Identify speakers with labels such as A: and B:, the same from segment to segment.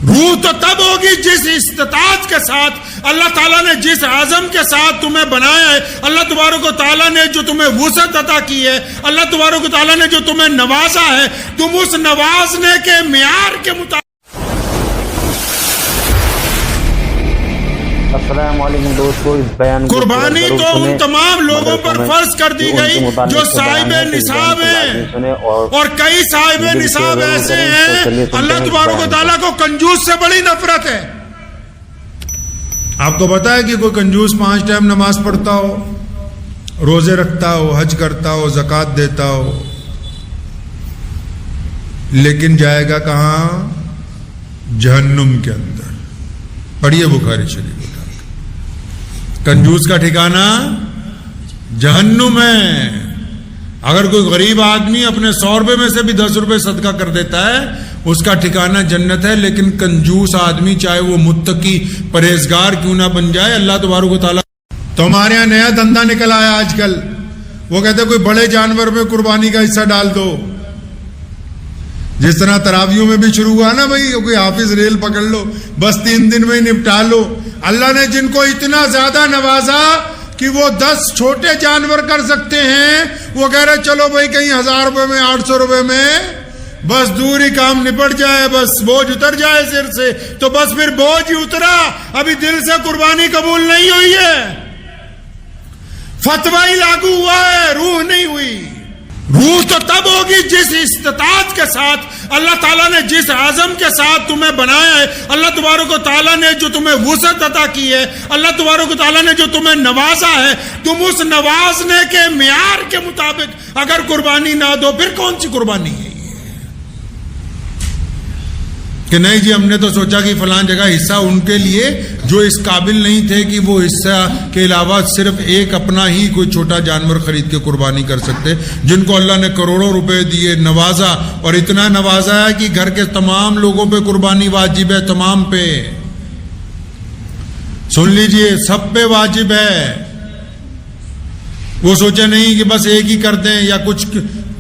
A: روح تو تب ہوگی جس استطاعت کے ساتھ اللہ تعالیٰ نے جس عزم کے ساتھ تمہیں بنایا ہے، اللہ تبارک و تعالیٰ نے جو تمہیں وسعت عطا کی ہے، اللہ تبارک و تعالیٰ نے جو تمہیں نوازا ہے، تم اس نوازنے کے معیار کے مطابق۔
B: السلام علیکم دوستو، اس بیان
A: قربانی تو ان تمام لوگوں پر فرض کر دی گئی جو صاحب نصاب ہیں، اور کئی صاحب نصاب ایسے ہیں اللہ تبارک و تعالیٰ کو کنجوس سے بڑی نفرت ہے۔ آپ کو پتا ہے کہ کوئی کنجوس 5 ٹائم نماز پڑھتا ہو، روزے رکھتا ہو، حج کرتا ہو، زکوٰۃ دیتا ہو، لیکن جائے گا کہاں؟ جہنم کے اندر۔ پڑھیے بخاری شریف۔ کنجوس کا ٹھکانہ جہنم ہے۔ اگر کوئی غریب آدمی اپنے 100 روپے میں سے بھی 10 روپے صدقہ کر دیتا ہے، اس کا ٹھکانہ جنت ہے، لیکن کنجوس آدمی چاہے وہ متقی پرہیزگار کیوں نہ بن جائے، اللہ تبارک و تعالیٰ۔ تو ہمارے یہاں نیا دھندا نکل آیا آج کل، وہ کہتے ہیں کوئی بڑے جانور میں قربانی کا حصہ ڈال دو۔ جس طرح تراویوں میں بھی شروع ہوا نا بھائی، کوئی حافظ ریل پکڑ لو، بس 3 دن میں ہی نپٹا لو۔ اللہ نے جن کو اتنا زیادہ نوازا کہ وہ 10 چھوٹے جانور کر سکتے ہیں، وہ کہہ رہے چلو بھائی کہیں 1000 روپے میں 800 روپے میں بس دور ہی کام نپٹ جائے، بس بوجھ اتر جائے سر سے، تو بس پھر بوجھ ہی اترا، ابھی دل سے قربانی قبول نہیں ہوئی ہے، فتویٰ ہی لاگو ہوا ہے، روح نہیں ہوئی۔ روح تو تب ہوگی جس استطاعت کے ساتھ اللہ تعالیٰ نے جس عزم کے ساتھ تمہیں بنایا ہے، اللہ تبارک و تعالیٰ نے جو تمہیں وسعت عطا کی ہے، اللہ تبارک و تعالیٰ نے جو تمہیں نوازا ہے، تم اس نوازنے کے معیار کے مطابق اگر قربانی نہ دو، پھر کون سی قربانی ہے کہ نہیں جی ہم نے تو سوچا کہ فلاں جگہ حصہ ان کے لیے جو اس قابل نہیں تھے کہ وہ حصہ کے علاوہ صرف ایک اپنا ہی کوئی چھوٹا جانور خرید کے قربانی کر سکتے، جن کو اللہ نے کروڑوں روپے دیے، نوازا، اور اتنا نوازا ہے کہ گھر کے تمام لوگوں پہ قربانی واجب ہے، تمام پہ، سن لیجئے سب پہ واجب ہے۔ وہ سوچے نہیں کہ بس ایک ہی کر دیں، یا کچھ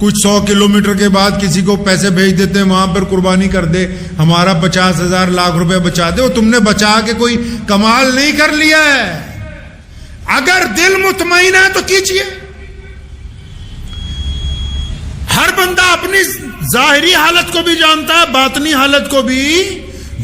A: 100 کلومیٹر کے بعد کسی کو پیسے بھیج دیتے ہیں وہاں پر قربانی کر دے، ہمارا 50,000 لاکھ روپے بچا دے۔ وہ تم نے بچا کے کوئی کمال نہیں کر لیا ہے۔ اگر دل مطمئن ہے تو کیجئے۔ ہر بندہ اپنی ظاہری حالت کو بھی جانتا ہے، باطنی حالت کو بھی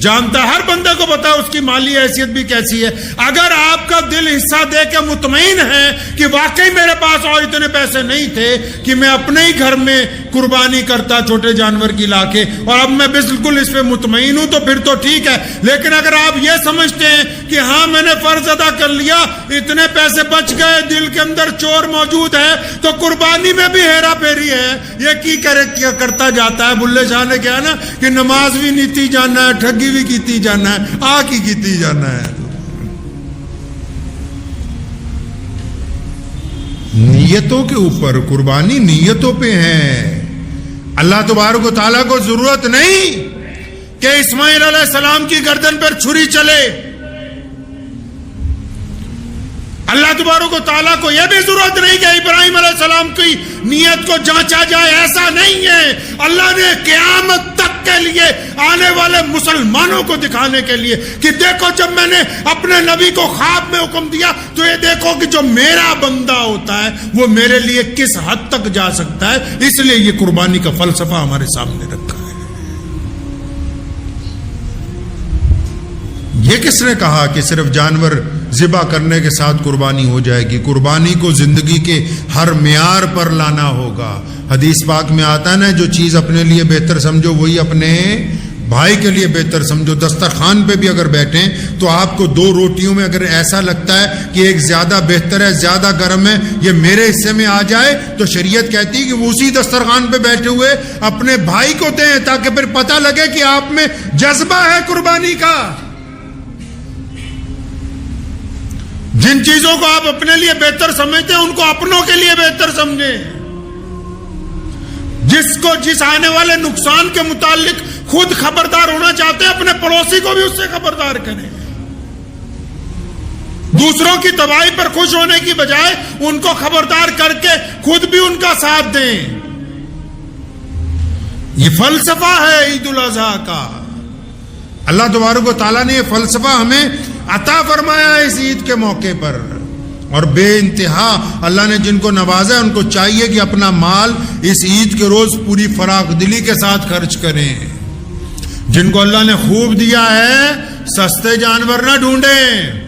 A: جانتا ہے، ہر بندے کو پتا ہے اس کی مالی حیثیت بھی کیسی ہے۔ اگر آپ کا دل حصہ دے کے مطمئن ہے کہ واقعی میرے پاس اور اتنے پیسے نہیں تھے کہ میں اپنے ہی گھر میں قربانی کرتا چھوٹے جانور کی لا کے، اور اب میں بالکل اس پہ مطمئن ہوں، تو پھر تو ٹھیک ہے۔ لیکن اگر آپ یہ سمجھتے ہیں کہ ہاں میں نے فرض ادا کر لیا، اتنے پیسے بچ گئے، دل کے اندر چور موجود ہے، تو قربانی میں بھی ہیرا پھیری ہے، یہ کی کرتا جاتا ہے۔ بلے شاہ نے کہا نا کہ نماز بھی نیتی جانا ہے، ٹھگی بھی کیتی جانا ہے، آگ ہی کیتی جانا ہے۔ نیتوں کے اوپر قربانی نیتوں پہ ہے۔ اللہ تبارک و تعالیٰ کو ضرورت نہیں کہ اسماعیل علیہ السلام کی گردن پر چھری چلے، اللہ تبارک و تعالیٰ کو یہ بھی ضرورت نہیں کہ ابراہیم علیہ السلام کی نیت کو جانچا جائے، ایسا نہیں ہے۔ اللہ نے قیامت تک کے لیے آنے والے مسلمانوں کو دکھانے کے لیے کہ دیکھو جب میں نے اپنے نبی کو خواب میں حکم دیا تو یہ دیکھو کہ جو میرا بندہ ہوتا ہے وہ میرے لیے کس حد تک جا سکتا ہے، اس لیے یہ قربانی کا فلسفہ ہمارے سامنے رکھا ہے۔ یہ کس نے کہا کہ صرف جانور ذبح کرنے کے ساتھ قربانی ہو جائے گی؟ قربانی کو زندگی کے ہر معیار پر لانا ہوگا۔ حدیث پاک میں آتا ہے نا، جو چیز اپنے لیے بہتر سمجھو وہی اپنے بھائی کے لیے بہتر سمجھو۔ دسترخوان پہ بھی اگر بیٹھیں تو آپ کو 2 روٹیوں میں اگر ایسا لگتا ہے کہ ایک زیادہ بہتر ہے، زیادہ گرم ہے، یہ میرے حصے میں آ جائے، تو شریعت کہتی ہے کہ وہ اسی دسترخوان پہ بیٹھے ہوئے اپنے بھائی کو دیں، تاکہ پھر پتہ لگے کہ آپ میں جذبہ ہے قربانی کا۔ جن چیزوں کو آپ اپنے لیے بہتر سمجھتے ہیں ان کو اپنوں کے لیے بہتر سمجھیں۔ جس آنے والے نقصان کے متعلق خود خبردار ہونا چاہتے ہیں، اپنے پڑوسی کو بھی اس سے خبردار کریں۔ دوسروں کی تباہی پر خوش ہونے کی بجائے ان کو خبردار کر کے خود بھی ان کا ساتھ دیں۔ یہ فلسفہ ہے عید الاضحیٰ کا۔ اللہ تبارک و تعالیٰ نے یہ فلسفہ ہمیں عطا فرمایا ہے اس عید کے موقع پر، اور بے انتہا اللہ نے جن کو نوازا ہے ان کو چاہیے کہ اپنا مال اس عید کے روز پوری فراخ دلی کے ساتھ خرچ کریں۔ جن کو اللہ نے خوب دیا ہے سستے جانور نہ ڈھونڈیں،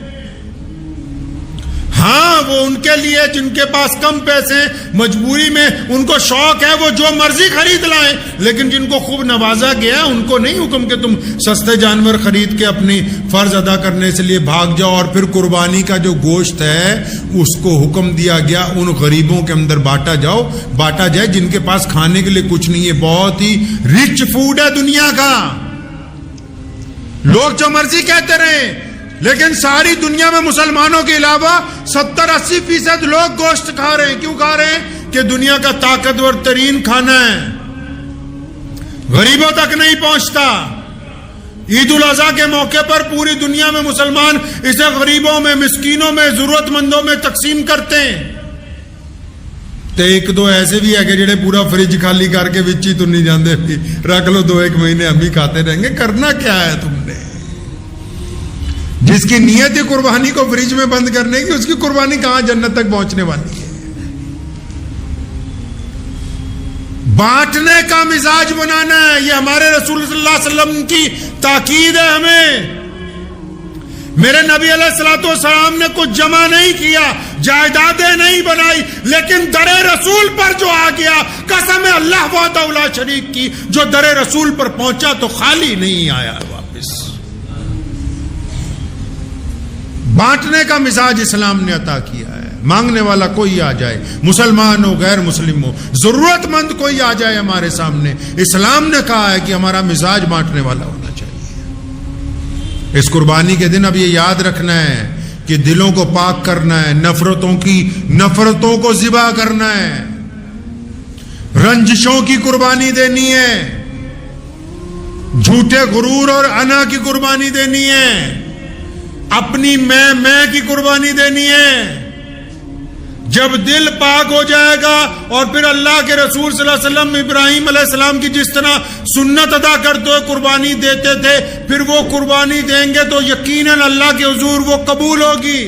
A: ہاں وہ ان کے لیے جن کے پاس کم پیسے مجبوری میں ان کو شوق ہے وہ جو مرضی خرید لائیں، لیکن جن کو خوب نوازا گیا ان کو نہیں حکم کہ تم سستے جانور خرید کے اپنی فرض ادا کرنے سے لیے بھاگ جاؤ، اور پھر قربانی کا جو گوشت ہے اس کو حکم دیا گیا ان غریبوں کے اندر بانٹا جائے جن کے پاس کھانے کے لیے کچھ نہیں ہے۔ بہت ہی رچ فوڈ ہے دنیا کا، لوگ جو مرضی کہتے رہیں، لیکن ساری دنیا میں مسلمانوں کے علاوہ 70-80% لوگ گوشت کھا رہے ہیں۔ کیوں کھا رہے ہیں؟ کہ دنیا کا طاقتور ترین کھانا ہے، غریبوں تک نہیں پہنچتا۔ عید الاضحیٰ کے موقع پر پوری دنیا میں مسلمان اسے غریبوں میں، مسکینوں میں، ضرورت مندوں میں تقسیم کرتے ہیں۔ تو ایک دو ایسے بھی ہے کہ جڑے پورا فریج خالی کر کے وچی تو نہیں جاندے، رکھ لو 2-1 مہینے ہم ہی کھاتے رہیں گے۔ کرنا کیا ہے تم نے؟ جس کی نیت ہے قربانی کو فریج میں بند کرنے کی، اس کی قربانی کہاں جنت تک پہنچنے والی ہے؟ بانٹنے کا مزاج بنانا ہے، یہ ہمارے رسول صلی اللہ علیہ وسلم کی تاکید ہے ہمیں۔ میرے نبی علیہ الصلوۃ والسلام نے کچھ جمع نہیں کیا، جائیدادیں نہیں بنائی، لیکن در رسول پر جو آ گیا، قسم اللہ وحدہ لا شریک کی، جو در رسول پر پہنچا تو خالی نہیں آیا واپس۔ بانٹنے کا مزاج اسلام نے عطا کیا ہے، مانگنے والا کوئی آ جائے، مسلمان ہو غیر مسلم ہو، ضرورت مند کوئی آ جائے ہمارے سامنے، اسلام نے کہا ہے کہ ہمارا مزاج بانٹنے والا ہونا چاہیے۔ اس قربانی کے دن اب یہ یاد رکھنا ہے کہ دلوں کو پاک کرنا ہے، نفرتوں کو ذبح کرنا ہے، رنجشوں کی قربانی دینی ہے، جھوٹے غرور اور انا کی قربانی دینی ہے، اپنی میں کی قربانی دینی ہے۔ جب دل پاک ہو جائے گا اور پھر اللہ کے رسول صلی اللہ علیہ وسلم ابراہیم علیہ السلام کی جس طرح سنت ادا کرتے ہوئے قربانی دیتے تھے، پھر وہ قربانی دیں گے تو یقیناً اللہ کے حضور وہ قبول ہوگی۔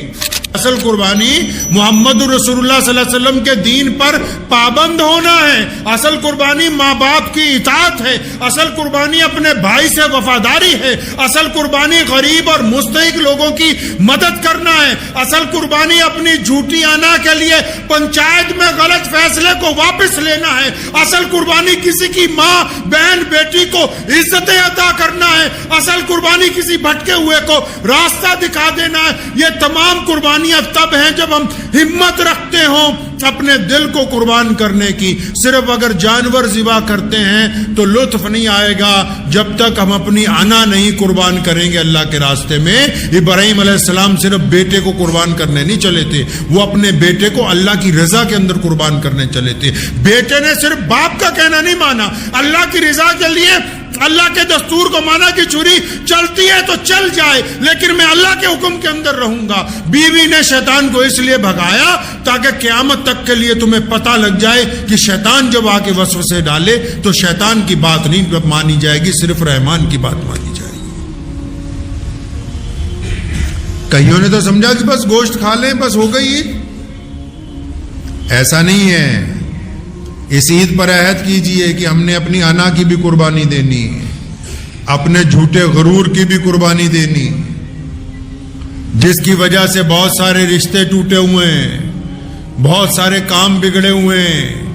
A: اصل قربانی محمد رسول اللہ صلی اللہ علیہ وسلم کے دین پر پابند ہونا ہے، اصل قربانی ماں باپ کی اطاعت ہے، اصل قربانی اپنے بھائی سے وفاداری ہے، اصل قربانی غریب اور مستحق لوگوں کی مدد کرنا ہے، اصل قربانی اپنی جھوٹی انا کے لیے پنچایت میں غلط فیصلے کو واپس لینا ہے، اصل قربانی کسی کی ماں بہن بیٹی کو عزتیں عطا کرنا ہے، اصل قربانی کسی بھٹکے ہوئے کو راستہ دکھا دینا ہے۔ یہ تمام قربانی تب ہیں جب ہم ہمت رکھتے ہوں اپنے دل کو قربان کرنے کی۔ صرف اگر جانور ذبح کرتے ہیں تو لطف نہیں آئے گا جب تک ہم اپنی انا نہیں قربان کریں گے اللہ کے راستے میں۔ ابراہیم علیہ السلام صرف بیٹے کو قربان کرنے نہیں چلے تھے، وہ اپنے بیٹے کو اللہ کی رضا کے اندر قربان کرنے چلے تھے۔ بیٹے نے صرف باپ کا کہنا نہیں مانا، اللہ کی رضا کے لیے اللہ کے دستور کو مانا کہ چھری چلتی ہے تو چل جائے لیکن میں اللہ کے حکم کے اندر رہوں گا۔ بیوی نے شیطان کو اس لیے بھگایا تاکہ قیامت تک کے لیے تمہیں پتہ لگ جائے کہ شیطان جب آ کے وسوسے ڈالے تو شیطان کی بات نہیں مانی جائے گی، صرف رحمان کی بات مانی جائے گی۔ کئیوں نے تو سمجھا کہ بس گوشت کھا لیں بس ہو گئی، ایسا نہیں ہے۔ اس عید پر عہد کیجئے کہ ہم نے اپنی انا کی بھی قربانی دینی، اپنے جھوٹے غرور کی بھی قربانی دینی، جس کی وجہ سے بہت سارے رشتے ٹوٹے ہوئے ہیں، بہت سارے کام بگڑے ہوئے ہیں،